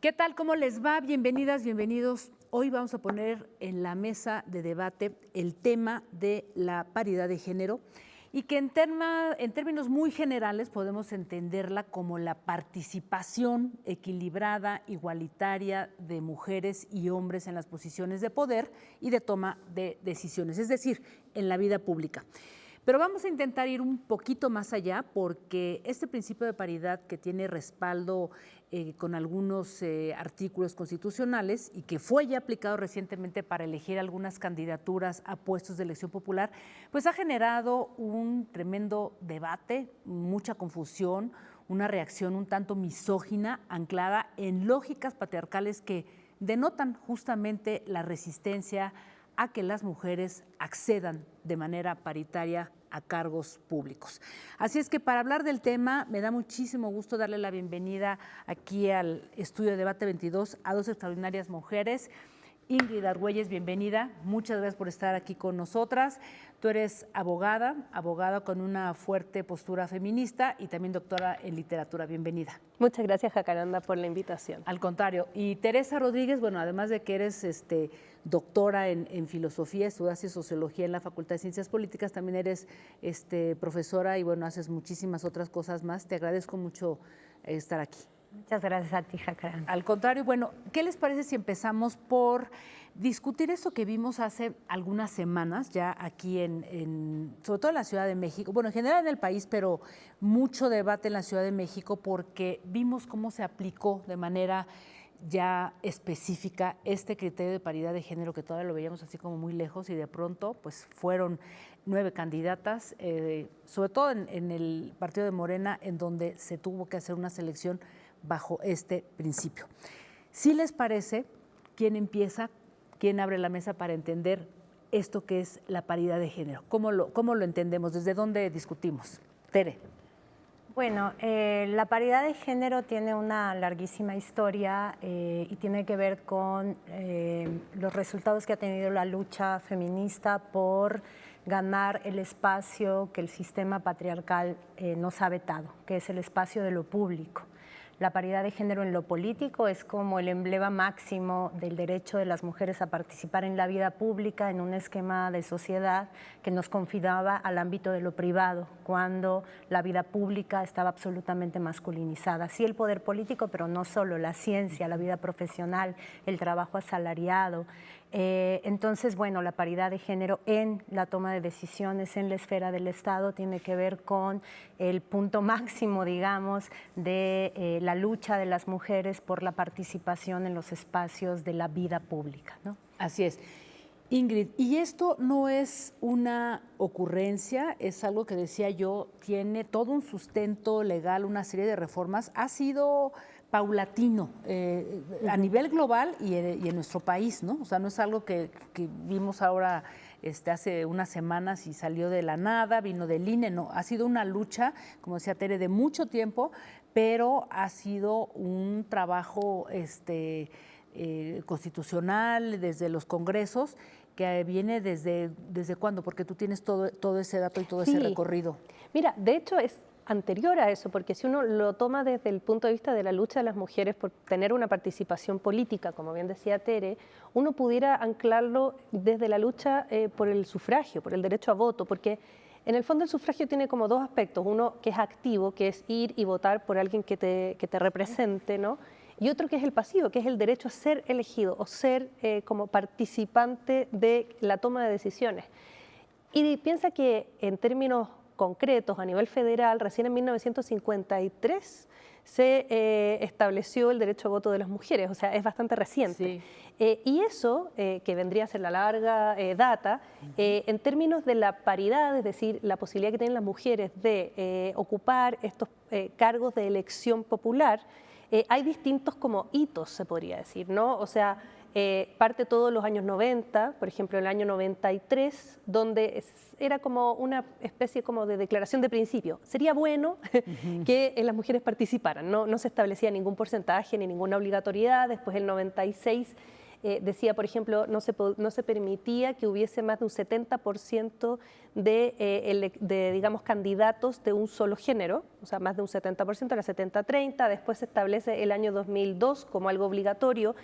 ¿Qué tal? ¿Cómo les va? Bienvenidas, bienvenidos. Hoy vamos a poner en la mesa de debate el tema de la paridad de género y que en términos muy generales podemos entenderla como la participación equilibrada, igualitaria de mujeres y hombres en las posiciones de poder y de toma de decisiones, es decir, en la vida pública. Pero vamos a intentar ir un poquito más allá porque este principio de paridad que tiene respaldo con algunos artículos constitucionales y que fue ya aplicado recientemente para elegir algunas candidaturas a puestos de elección popular, pues ha generado un tremendo debate, mucha confusión, una reacción un tanto misógina anclada en lógicas patriarcales que denotan justamente la resistencia a que las mujeres accedan de manera paritaria a cargos públicos. Así es que para hablar del tema, me da muchísimo gusto darle la bienvenida aquí al Estudio de Debate 22 a dos extraordinarias mujeres. Ingrid Argüelles, bienvenida. Muchas gracias por estar aquí con nosotras. Tú eres abogada con una fuerte postura feminista y también doctora en literatura. Bienvenida. Muchas gracias, Jacaranda, por la invitación. Al contrario. Y Teresa Rodríguez, bueno, además de que eres doctora en filosofía, estudiaste sociología en la Facultad de Ciencias Políticas, también eres profesora y bueno, haces muchísimas otras cosas más. Te agradezco mucho estar aquí. Muchas gracias a ti, Jacaranda. Al contrario, bueno, ¿qué les parece si empezamos por discutir esto que vimos hace algunas semanas ya aquí sobre todo en la Ciudad de México, bueno, en general en el país, pero mucho debate en la Ciudad de México porque vimos cómo se aplicó de manera ya específica este criterio de paridad de género que todavía lo veíamos así como muy lejos y de pronto pues fueron 9 candidatas, sobre todo en el partido de Morena, en donde se tuvo que hacer una selección bajo este principio. ¿Sí les parece? ¿Quién empieza? ¿Quién abre la mesa para entender esto que es la paridad de género? ¿Cómo lo entendemos? ¿Desde dónde discutimos? Tere. Bueno, la paridad de género tiene una larguísima historia y tiene que ver con los resultados que ha tenido la lucha feminista por ganar el espacio que el sistema patriarcal nos ha vetado, que es el espacio de lo público. La paridad de género en lo político es como el emblema máximo del derecho de las mujeres a participar en la vida pública en un esquema de sociedad que nos confinaba al ámbito de lo privado, cuando la vida pública estaba absolutamente masculinizada. Sí, el poder político, pero no solo, la ciencia, la vida profesional, el trabajo asalariado. Entonces, bueno, la paridad de género en la toma de decisiones en la esfera del Estado tiene que ver con el punto máximo, digamos, de la lucha de las mujeres por la participación en los espacios de la vida pública, ¿no? Así es. Ingrid, y esto no es una ocurrencia, es algo que decía yo, tiene todo un sustento legal, una serie de reformas, ha sido paulatino a nivel global y en nuestro país, ¿no? O sea, no es algo que vimos ahora hace unas semanas y salió de la nada, vino del INE, no, ha sido una lucha, como decía Tere, de mucho tiempo, pero ha sido un trabajo constitucional desde los congresos que viene desde ¿cuándo? Porque tú tienes todo ese dato y todo ese recorrido. Mira, de hecho es anterior a eso, porque si uno lo toma desde el punto de vista de la lucha de las mujeres por tener una participación política, como bien decía Tere, uno pudiera anclarlo desde la lucha por el sufragio, por el derecho a voto, porque en el fondo el sufragio tiene como dos aspectos, uno que es activo, que es ir y votar por alguien que te represente, ¿no? Y otro que es el pasivo, que es el derecho a ser elegido o ser como participante de la toma de decisiones. Y piensa que en términos concretos a nivel federal, recién en 1953 se estableció el derecho a voto de las mujeres, o sea, es bastante reciente. Sí. Y eso, que vendría a ser la larga data, en términos de la paridad, es decir, la posibilidad que tienen las mujeres de ocupar estos cargos de elección popular, hay distintos como hitos, se podría decir, ¿no? O sea, parte todos los años 90, por ejemplo, el año 93, donde era como una especie como de declaración de principio. Sería bueno que las mujeres participaran, no se establecía ningún porcentaje ni ninguna obligatoriedad. Después el 96 decía, por ejemplo, no se permitía que hubiese más de un 70% digamos, candidatos de un solo género, o sea, más de un 70%, era 70-30, después se establece el año 2002 como algo obligatorio,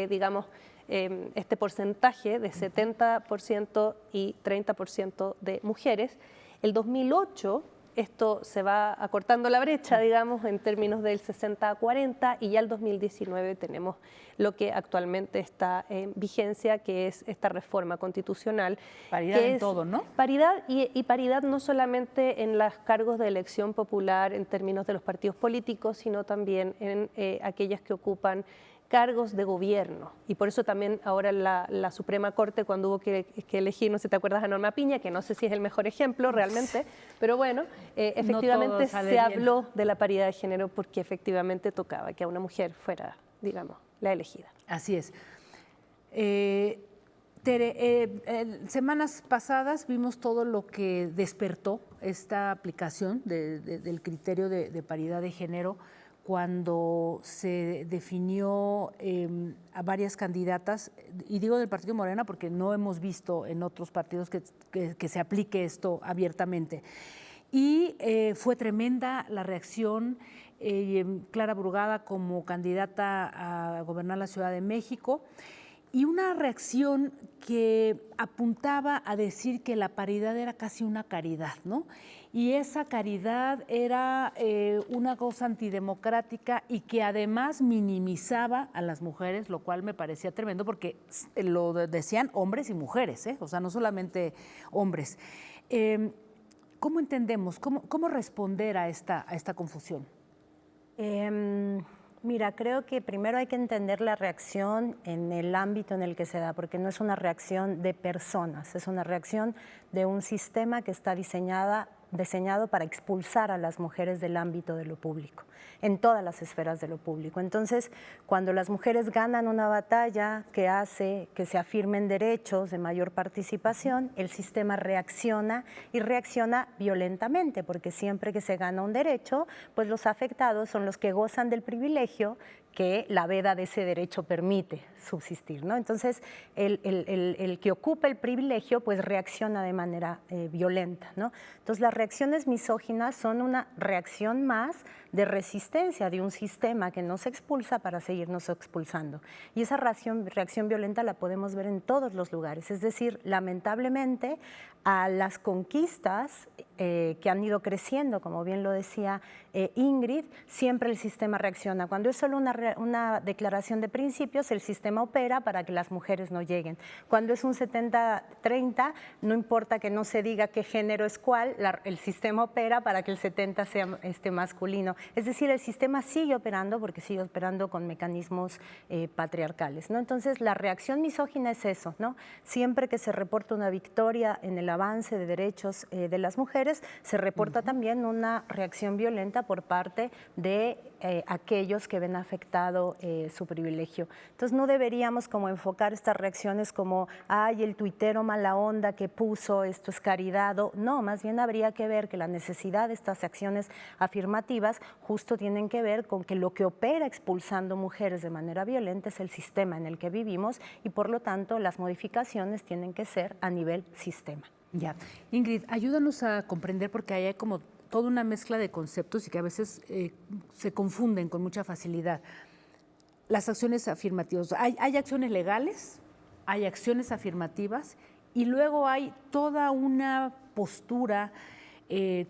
digamos, este porcentaje de 70% y 30% de mujeres. El 2008 esto se va acortando la brecha, digamos, en términos del 60-40, y ya el 2019 tenemos lo que actualmente está en vigencia, que es esta reforma constitucional. Paridad que en es todo, ¿no? Paridad y paridad no solamente en los cargos de elección popular en términos de los partidos políticos, sino también en aquellas que ocupan cargos de gobierno. Y por eso también ahora la Suprema Corte, cuando hubo que elegir, no sé si te acuerdas, a Norma Piña, que no sé si es el mejor ejemplo realmente, pero bueno, efectivamente se habló de la paridad de género porque efectivamente tocaba que a una mujer fuera, digamos, la elegida. Así es. Tere, semanas pasadas vimos todo lo que despertó esta aplicación del criterio de paridad de género cuando se definió a varias candidatas, y digo del Partido Morena porque no hemos visto en otros partidos que se aplique esto abiertamente. Y fue tremenda la reacción. Clara Brugada como candidata a gobernar la Ciudad de México, y una reacción que apuntaba a decir que la paridad era casi una caridad, ¿no? Y esa caridad era una cosa antidemocrática y que además minimizaba a las mujeres, lo cual me parecía tremendo porque lo decían hombres y mujeres, o sea, no solamente hombres. ¿Cómo entendemos, cómo responder a esta confusión? Mira, creo que primero hay que entender la reacción en el ámbito en el que se da, porque no es una reacción de personas, es una reacción de un sistema que está diseñado para expulsar a las mujeres del ámbito de lo público, en todas las esferas de lo público. Entonces, cuando las mujeres ganan una batalla que hace que se afirmen derechos de mayor participación, el sistema reacciona y reacciona violentamente, porque siempre que se gana un derecho, pues los afectados son los que gozan del privilegio que la veda de ese derecho permite subsistir, ¿no? Entonces, el que ocupa el privilegio, pues reacciona de manera violenta, ¿no? Entonces, las reacciones misóginas son una reacción más de resistencia de un sistema que nos expulsa para seguirnos expulsando. Y esa reacción violenta la podemos ver en todos los lugares, es decir, lamentablemente, a las conquistas que han ido creciendo, como bien lo decía Ingrid, siempre el sistema reacciona. Cuando es solo una declaración de principios, el sistema opera para que las mujeres no lleguen. Cuando es un 70-30, no importa que no se diga qué género es cuál, el sistema opera para que el 70 sea masculino. Es decir, el sistema sigue operando porque sigue operando con mecanismos patriarcales, ¿no? Entonces, la reacción misógina es eso, ¿no? Siempre que se reporta una victoria en el avance de derechos de las mujeres, se reporta también una reacción violenta por parte de aquellos que ven afectado su privilegio. Entonces, no deberíamos como enfocar estas reacciones como, ay, el tuitero mala onda que puso, esto es caridad. No, más bien habría que ver que la necesidad de estas acciones afirmativas justo tienen que ver con que lo que opera expulsando mujeres de manera violenta es el sistema en el que vivimos y por lo tanto las modificaciones tienen que ser a nivel sistema. Ya. Ingrid, ayúdanos a comprender porque hay como toda una mezcla de conceptos y que a veces se confunden con mucha facilidad. Las acciones afirmativas, hay acciones legales, hay acciones afirmativas y luego hay toda una postura que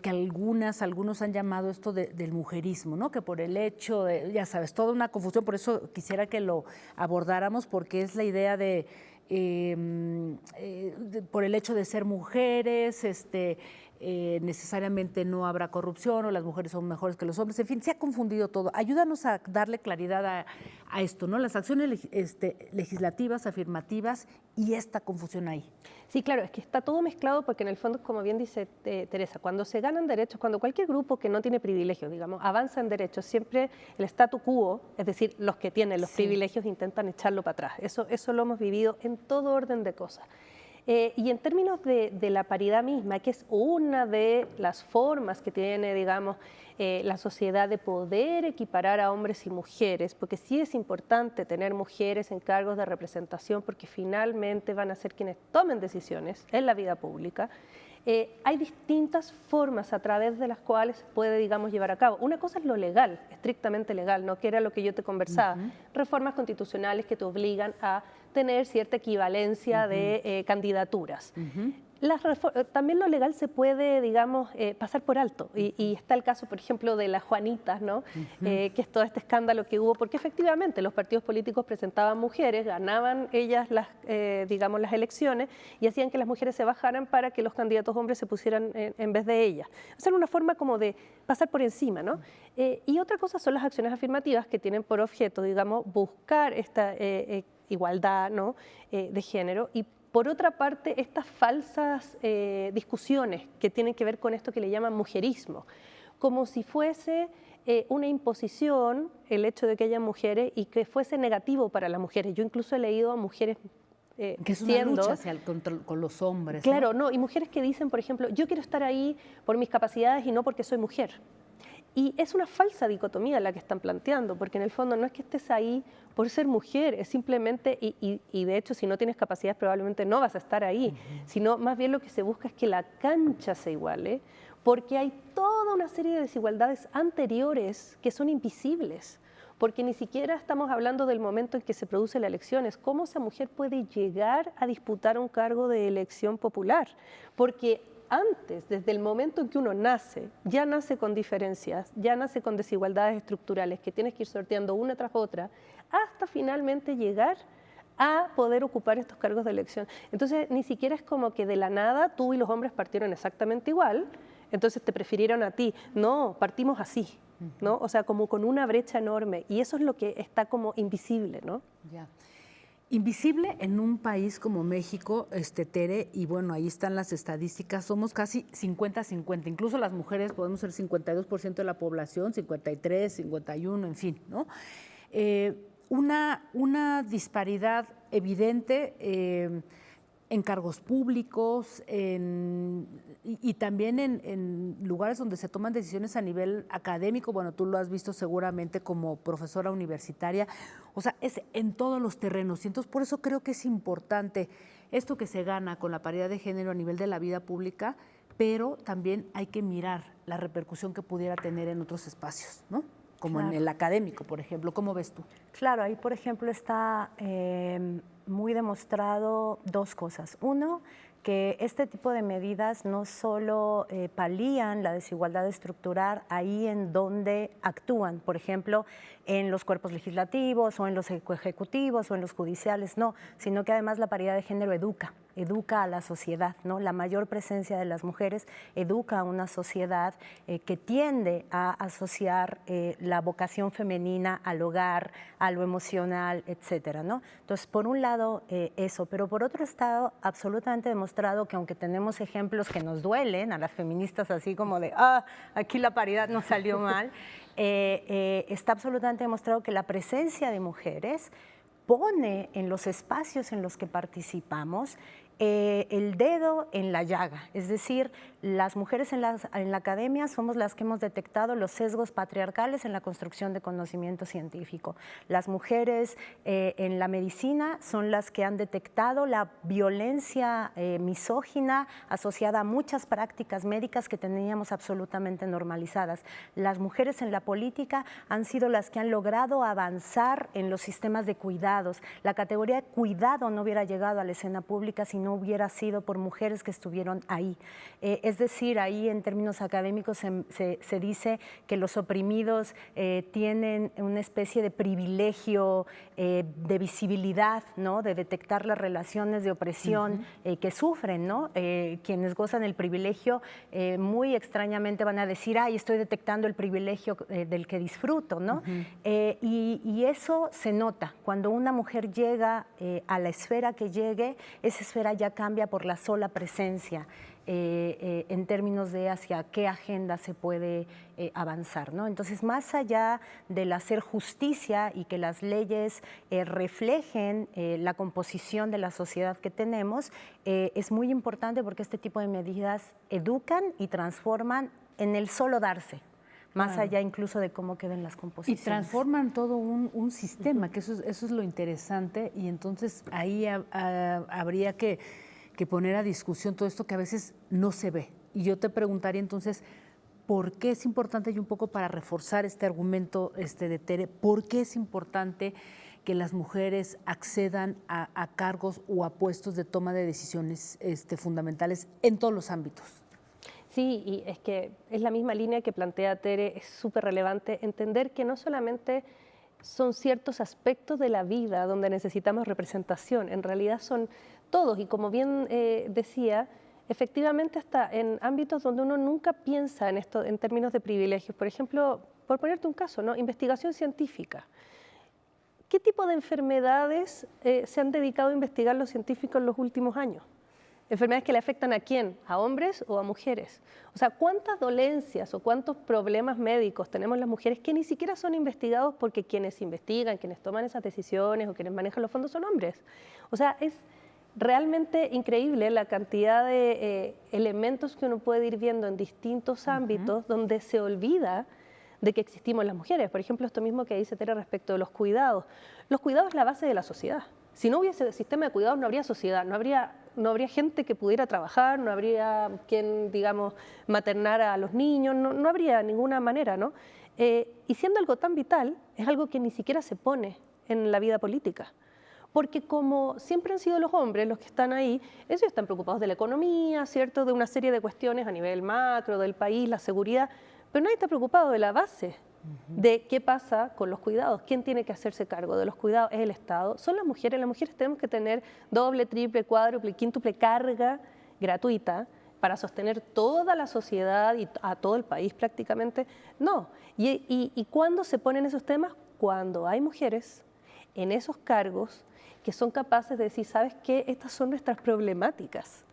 algunos han llamado esto del mujerismo, ¿no? Que por el hecho de, ya sabes, toda una confusión, por eso quisiera que lo abordáramos porque es la idea de por el hecho de ser mujeres, necesariamente no habrá corrupción o las mujeres son mejores que los hombres, en fin, se ha confundido todo. Ayúdanos a darle claridad a esto, ¿no? Las acciones legislativas, afirmativas y esta confusión ahí. Sí, claro, es que está todo mezclado porque en el fondo, como bien dice Teresa, cuando se ganan derechos, cuando cualquier grupo que no tiene privilegios, digamos, avanza en derechos, siempre el statu quo, es decir, los que tienen los privilegios intentan echarlo para atrás. Eso lo hemos vivido en todo orden de cosas. Y en términos de la paridad misma, que es una de las formas que tiene, digamos, la sociedad de poder equiparar a hombres y mujeres, porque sí es importante tener mujeres en cargos de representación, porque finalmente van a ser quienes tomen decisiones en la vida pública. Hay distintas formas a través de las cuales se puede, digamos, llevar a cabo. Una cosa es lo legal, estrictamente legal, ¿no? Que era lo que yo te conversaba. Reformas constitucionales que te obligan a tener cierta equivalencia de candidaturas. También lo legal se puede, digamos, pasar por alto. Y está el caso, por ejemplo, de las Juanitas, ¿no? Que es todo este escándalo que hubo, porque efectivamente los partidos políticos presentaban mujeres, ganaban ellas digamos, las elecciones y hacían que las mujeres se bajaran para que los candidatos hombres se pusieran en vez de ellas. O sea, era una forma como de pasar por encima, ¿no? Y otra cosa son las acciones afirmativas que tienen por objeto, digamos, buscar esta igualdad, ¿no? De género. Y por otra parte, estas falsas discusiones que tienen que ver con esto que le llaman mujerismo, como si fuese una imposición el hecho de que haya mujeres y que fuese negativo para las mujeres. Yo incluso he leído a mujeres que es una lucha con los hombres. Claro, ¿no? Y mujeres que dicen, por ejemplo, yo quiero estar ahí por mis capacidades y no porque soy mujer. Y es una falsa dicotomía la que están planteando, porque en el fondo no es que estés ahí por ser mujer, es simplemente, y de hecho si no tienes capacidades probablemente no vas a estar ahí, sino más bien lo que se busca es que la cancha se iguale, porque hay toda una serie de desigualdades anteriores que son invisibles, porque ni siquiera estamos hablando del momento en que se produce la elección, es cómo esa mujer puede llegar a disputar un cargo de elección popular, porque antes, desde el momento en que uno nace, ya nace con diferencias, ya nace con desigualdades estructurales que tienes que ir sorteando una tras otra, hasta finalmente llegar a poder ocupar estos cargos de elección. Entonces, ni siquiera es como que de la nada tú y los hombres partieron exactamente igual, entonces te prefirieron a ti. No, partimos así, ¿no? O sea, como con una brecha enorme, y eso es lo que está como invisible, ¿no? Ya. Invisible en un país como México, Tere, y bueno, ahí están las estadísticas, somos casi 50-50, incluso las mujeres podemos ser 52% de la población, 53, 51, en fin, ¿no? Una disparidad evidente en cargos públicos y también en lugares donde se toman decisiones a nivel académico. Bueno, tú lo has visto seguramente como profesora universitaria. O sea, es en todos los terrenos. Y entonces por eso creo que es importante esto que se gana con la paridad de género a nivel de la vida pública, pero también hay que mirar la repercusión que pudiera tener en otros espacios, ¿no? Como en el académico, por ejemplo. ¿Cómo ves tú? Claro, ahí, por ejemplo, está muy demostrado dos cosas. Uno, que este tipo de medidas no solo palían la desigualdad estructural ahí en donde actúan, por ejemplo, en los cuerpos legislativos o en los ejecutivos o en los judiciales, no, sino que además la paridad de género educa a la sociedad, ¿no? La mayor presencia de las mujeres educa a una sociedad que tiende a asociar la vocación femenina al hogar, a lo emocional, etcétera, ¿no? Entonces, por un lado, eso, pero por otro está absolutamente demostrado que aunque tenemos ejemplos que nos duelen a las feministas, así como de, aquí la paridad no salió mal, está absolutamente demostrado que la presencia de mujeres pone en los espacios en los que participamos el dedo en la llaga, es decir, las mujeres en la academia somos las que hemos detectado los sesgos patriarcales en la construcción de conocimiento científico. Las mujeres en la medicina son las que han detectado la violencia misógina asociada a muchas prácticas médicas que teníamos absolutamente normalizadas. Las mujeres en la política han sido las que han logrado avanzar en los sistemas de cuidados. La categoría de cuidado no hubiera llegado a la escena pública si no hubiera sido por mujeres que estuvieron ahí. Es decir, ahí en términos académicos se dice que los oprimidos tienen una especie de privilegio de visibilidad, ¿no? De detectar las relaciones de opresión que sufren, ¿no? Quienes gozan el privilegio muy extrañamente van a decir, ay, estoy detectando el privilegio del que disfruto, ¿no? Y eso se nota. Cuando una mujer llega a la esfera que llegue, esa esfera ya cambia por la sola presencia. en términos de hacia qué agenda se puede avanzar, ¿no? Entonces, más allá del hacer justicia y que las leyes reflejen la composición de la sociedad que tenemos, es muy importante porque este tipo de medidas educan y transforman en el solo darse, más allá incluso de cómo queden las Y composiciones. transforman todo un sistema, que eso es lo interesante, y entonces ahí habría que poner a discusión todo esto que a veces no se ve. Y yo te preguntaría entonces, ¿por qué es importante, y un poco para reforzar este argumento de Tere, por qué es importante que las mujeres accedan a cargos o a puestos de toma de decisiones fundamentales en todos los ámbitos? Sí, y es que es la misma línea que plantea Tere, es súper relevante entender que no solamente son ciertos aspectos de la vida donde necesitamos representación, en realidad son todos, y como bien decía, efectivamente hasta en ámbitos donde uno nunca piensa en esto en términos de privilegios. Por ejemplo, por ponerte un caso, ¿no? Investigación científica. ¿Qué tipo de enfermedades se han dedicado a investigar los científicos en los últimos años? ¿Enfermedades que le afectan a quién? ¿A hombres o a mujeres? O sea, ¿cuántas dolencias o cuántos problemas médicos tenemos las mujeres que ni siquiera son investigados porque quienes investigan, quienes toman esas decisiones o quienes manejan los fondos son hombres? O sea, es realmente increíble la cantidad de elementos que uno puede ir viendo en distintos ámbitos donde se olvida de que existimos las mujeres. Por ejemplo, esto mismo que dice Tere respecto de los cuidados. Los cuidados es la base de la sociedad. Si no hubiese sistema de cuidados, no habría sociedad, no habría gente que pudiera trabajar, no habría quien, digamos, maternara a los niños, no habría ninguna manera, ¿no? Y siendo algo tan vital, es algo que ni siquiera se pone en la vida política. Porque como siempre han sido los hombres los que están ahí, ellos están preocupados de la economía, ¿cierto? De una serie de cuestiones a nivel macro, del país, la seguridad, pero nadie está preocupado de la base, de qué pasa con los cuidados, quién tiene que hacerse cargo de los cuidados, es el Estado, son las mujeres tenemos que tener doble, triple, cuádruple, quíntuple carga gratuita para sostener toda la sociedad y a todo el país prácticamente, no. ¿Y cuándo se ponen esos temas? Cuando hay mujeres en esos cargos que son capaces de decir, ¿sabes qué? Estas son nuestras problemáticas,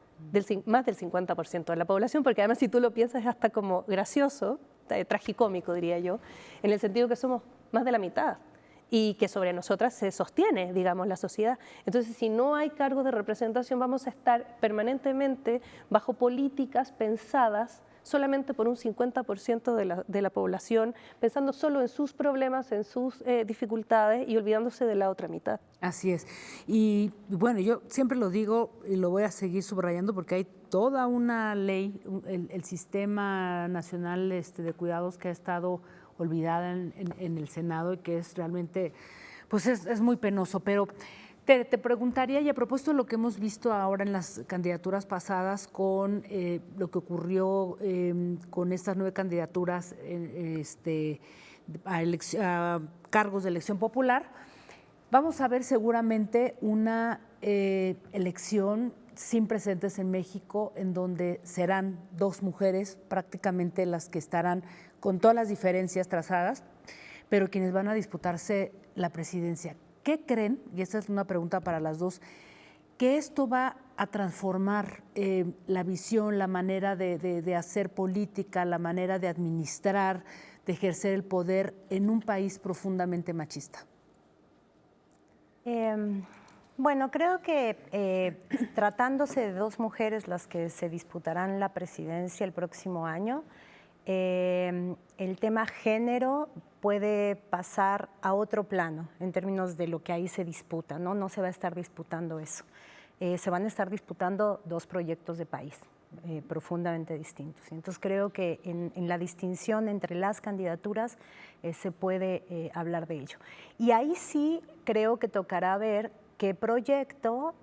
más del 50% de la población, porque además si tú lo piensas es hasta como gracioso, tragicómico diría yo, en el sentido que somos más de la mitad y que sobre nosotras se sostiene, digamos, la sociedad. Entonces, si no hay cargos de representación, vamos a estar permanentemente bajo políticas pensadas solamente por un 50% de la población, pensando solo en sus problemas, en sus dificultades y olvidándose de la otra mitad. Así es. Y bueno, yo siempre lo digo y lo voy a seguir subrayando porque hay toda una ley, el Sistema Nacional de Cuidados, que ha estado olvidada en el Senado y que es realmente, pues es muy penoso. Pero te preguntaría, y a propósito de lo que hemos visto ahora en las candidaturas pasadas con lo que ocurrió con estas 9 candidaturas a cargos de elección popular, vamos a ver seguramente una elección sin precedentes en México, en donde serán 2 mujeres prácticamente las que estarán con todas las diferencias trazadas, pero quienes van a disputarse la presidencia. ¿Qué creen? Y esta es una pregunta para las dos, que esto va a transformar la visión, la manera de hacer política, la manera de administrar, de ejercer el poder en un país profundamente machista? Bueno, creo que tratándose de 2 mujeres las que se disputarán la presidencia el próximo año, el tema género puede pasar a otro plano en términos de lo que ahí se disputa, ¿no? No se va a estar disputando eso. Se van a estar disputando 2 proyectos de país profundamente distintos. Entonces creo que en la distinción entre las candidaturas se puede hablar de ello. Y ahí sí creo que tocará ver qué proyecto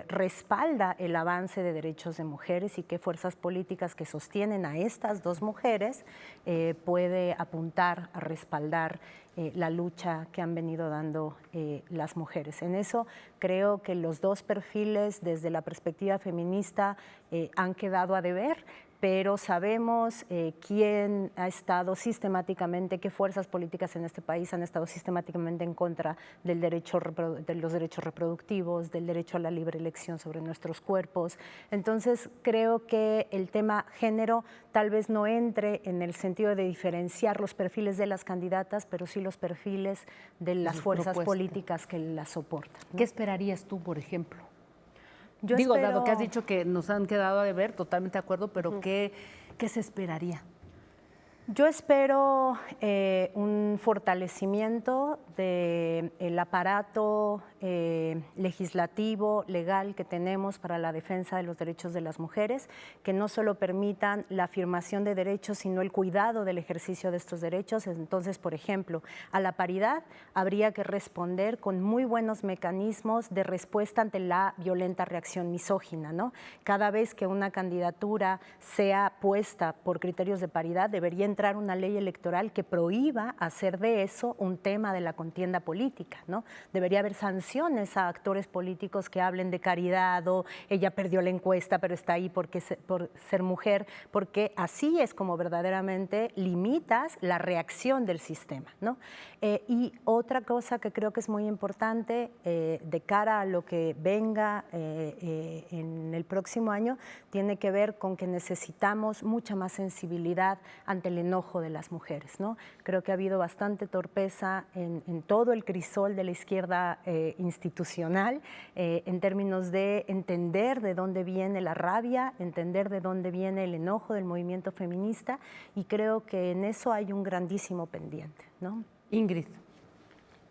respalda el avance de derechos de mujeres y qué fuerzas políticas que sostienen a estas 2 mujeres puede apuntar a respaldar la lucha que han venido dando las mujeres. En eso creo que los 2 perfiles desde la perspectiva feminista han quedado a deber, pero sabemos quién ha estado sistemáticamente, qué fuerzas políticas en este país han estado sistemáticamente en contra del derecho de los derechos reproductivos, del derecho a la libre elección sobre nuestros cuerpos. Entonces, creo que el tema género tal vez no entre en el sentido de diferenciar los perfiles de las candidatas, pero sí los perfiles de las fuerzas políticas que las soportan, ¿no? ¿Qué esperarías tú, por ejemplo? Yo Digo, espero... dado que has dicho que nos han quedado a deber, totalmente de acuerdo, pero ¿qué se esperaría? Yo espero un fortalecimiento del aparato legislativo, legal que tenemos para la defensa de los derechos de las mujeres, que no solo permitan la afirmación de derechos, sino el cuidado del ejercicio de estos derechos. Entonces, por ejemplo, a la paridad habría que responder con muy buenos mecanismos de respuesta ante la violenta reacción misógina, ¿no? Cada vez que una candidatura sea puesta por criterios de paridad, debería entrar una ley electoral que prohíba hacer de eso un tema de la contienda política, ¿no? Debería haber sanciones a actores políticos que hablen de caridad o ella perdió la encuesta pero está ahí por ser mujer, porque así es como verdaderamente limitas la reacción del sistema, ¿no? Y otra cosa que creo que es muy importante de cara a lo que venga en el próximo año tiene que ver con que necesitamos mucha más sensibilidad ante el enojo de las mujeres, ¿no? Creo que ha habido bastante torpeza en todo el crisol de la izquierda institucional en términos de entender de dónde viene la rabia, entender de dónde viene el enojo del movimiento feminista, y creo que en eso hay un grandísimo pendiente, ¿no? Ingrid.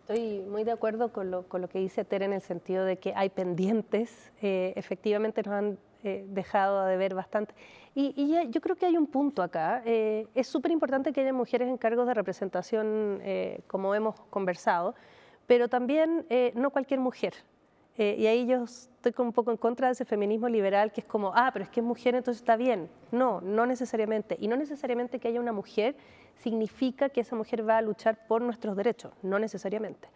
Estoy muy de acuerdo con lo que dice Tere en el sentido de que hay pendientes, efectivamente nos han dejado de ver bastante. Yo creo que hay un punto acá. Es súper importante que haya mujeres en cargos de representación, como hemos conversado, pero también no cualquier mujer. Y ahí yo estoy un poco en contra de ese feminismo liberal que es como, pero es que es mujer, entonces está bien. No, no necesariamente. Y no necesariamente que haya una mujer significa que esa mujer va a luchar por nuestros derechos, no necesariamente.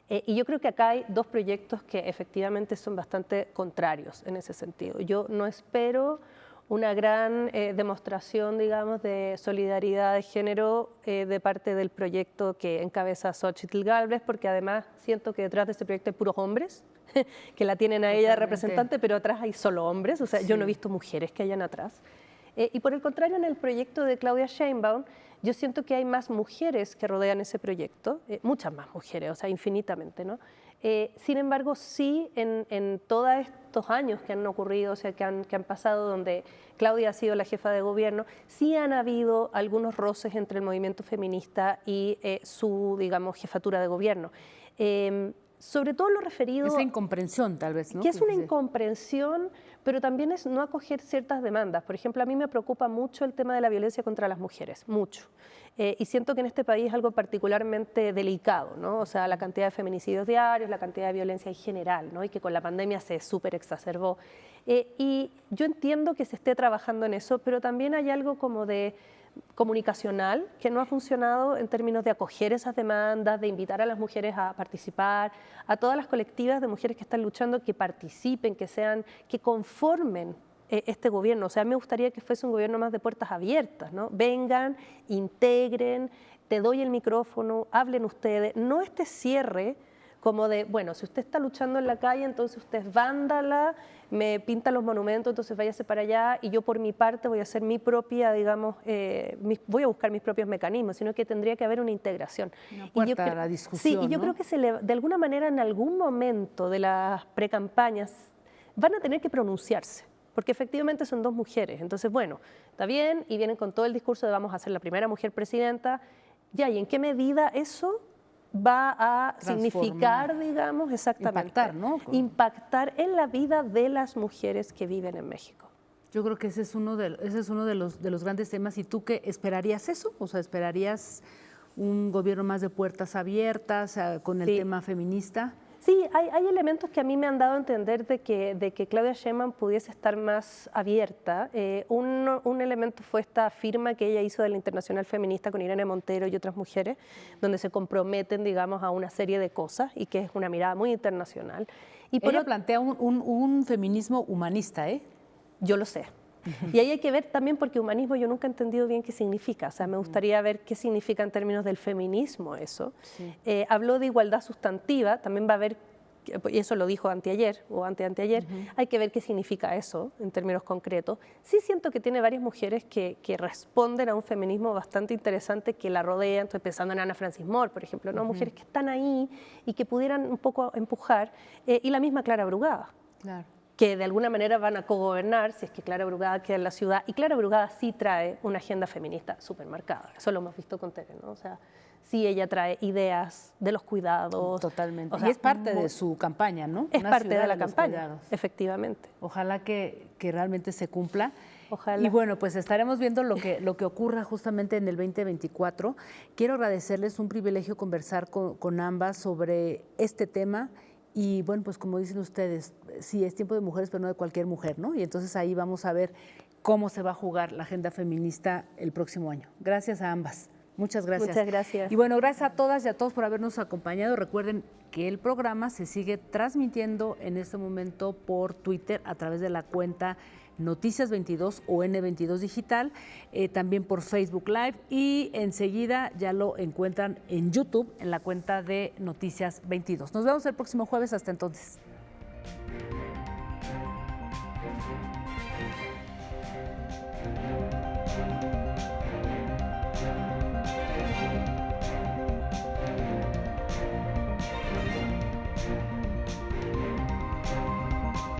Y yo creo que acá hay dos proyectos que efectivamente son bastante contrarios en ese sentido. Yo no espero una gran demostración, digamos, de solidaridad de género de parte del proyecto que encabeza Xóchitl Gálvez, porque además siento que detrás de este proyecto hay puros hombres, que la tienen a ella de representante, pero atrás hay solo hombres, o sea, yo no he visto mujeres que hayan atrás. Y por el contrario, en el proyecto de Claudia Sheinbaum, yo siento que hay más mujeres que rodean ese proyecto, muchas más mujeres, o sea, infinitamente, ¿no? Sin embargo, sí, en todos estos años que han ocurrido, o sea, que han pasado donde Claudia ha sido la jefa de gobierno, sí han habido algunos roces entre el movimiento feminista y su, digamos, jefatura de gobierno. Sobre todo lo referido... Esa incomprensión, tal vez, ¿no? Que es una incomprensión, pero también es no acoger ciertas demandas. Por ejemplo, a mí me preocupa mucho el tema de la violencia contra las mujeres, mucho. Y siento que en este país es algo particularmente delicado, ¿no? O sea, la cantidad de feminicidios diarios, la cantidad de violencia en general, ¿no? Y que con la pandemia se súper exacerbó. Y yo entiendo que se esté trabajando en eso, pero también hay algo como de comunicacional que no ha funcionado en términos de acoger esas demandas, de invitar a las mujeres a participar, a todas las colectivas de mujeres que están luchando, que participen, que conformen este gobierno. O sea, me gustaría que fuese un gobierno más de puertas abiertas, ¿no? Vengan, integren, te doy el micrófono, hablen ustedes, no este cierre como de, bueno, si usted está luchando en la calle, entonces usted es vándala, me pinta los monumentos, entonces váyase para allá y yo por mi parte voy a hacer mi propia, digamos, voy a buscar mis propios mecanismos, sino que tendría que haber una integración. Una puerta a la discusión, sí, y yo creo que de alguna manera en algún momento de las precampañas van a tener que pronunciarse, porque efectivamente son dos mujeres. Entonces, bueno, está bien, y vienen con todo el discurso de vamos a ser la primera mujer presidenta, ya, ¿y en qué medida eso va a significar, digamos, exactamente, impactar, ¿no? Impactar en la vida de las mujeres que viven en México? Yo creo que ese es uno de los grandes temas. ¿Y tú qué esperarías eso? O sea, ¿esperarías un gobierno más de puertas abiertas con el tema feminista? Sí, hay elementos que a mí me han dado a entender de que Claudia Sheinbaum pudiese estar más abierta. Un elemento fue esta firma que ella hizo de la Internacional Feminista con Irene Montero y otras mujeres, donde se comprometen, digamos, a una serie de cosas y que es una mirada muy internacional. Y ella plantea un feminismo humanista, ¿eh? Yo lo sé. Y ahí hay que ver también, porque humanismo yo nunca he entendido bien qué significa, o sea, me gustaría ver qué significa en términos del feminismo eso. Sí. Habló de igualdad sustantiva, también va a haber, y eso lo dijo anteayer o anteanteayer, hay que ver qué significa eso en términos concretos. Sí siento que tiene varias mujeres que responden a un feminismo bastante interesante que la rodean, estoy pensando en Ana Francis Moore, por ejemplo, ¿no? Mujeres que están ahí y que pudieran un poco empujar, y la misma Clara Brugada, Claro. que de alguna manera van a cogobernar si es que Clara Brugada queda en la ciudad, y Clara Brugada sí trae una agenda feminista súper marcada, eso lo hemos visto con Tere, ¿no? O sea, sí ella trae ideas de los cuidados. Totalmente. O sea, y es parte de su campaña, ¿no? es Una parte ciudad de la los campaña, cuidados. efectivamente. Ojalá que realmente se cumpla. Ojalá. Y bueno, pues estaremos viendo lo que ocurra justamente en el 2024. Quiero agradecerles, un privilegio conversar con ambas sobre este tema. Y bueno, pues como dicen ustedes, sí, es tiempo de mujeres, pero no de cualquier mujer, ¿no? Y entonces ahí vamos a ver cómo se va a jugar la agenda feminista el próximo año. Gracias a ambas. Muchas gracias. Muchas gracias. Y bueno, gracias a todas y a todos por habernos acompañado. Recuerden que el programa se sigue transmitiendo en este momento por Twitter a través de la cuenta Noticias 22 o N22 Digital, también por Facebook Live, y enseguida ya lo encuentran en YouTube en la cuenta de Noticias 22. Nos vemos el próximo jueves. Hasta entonces.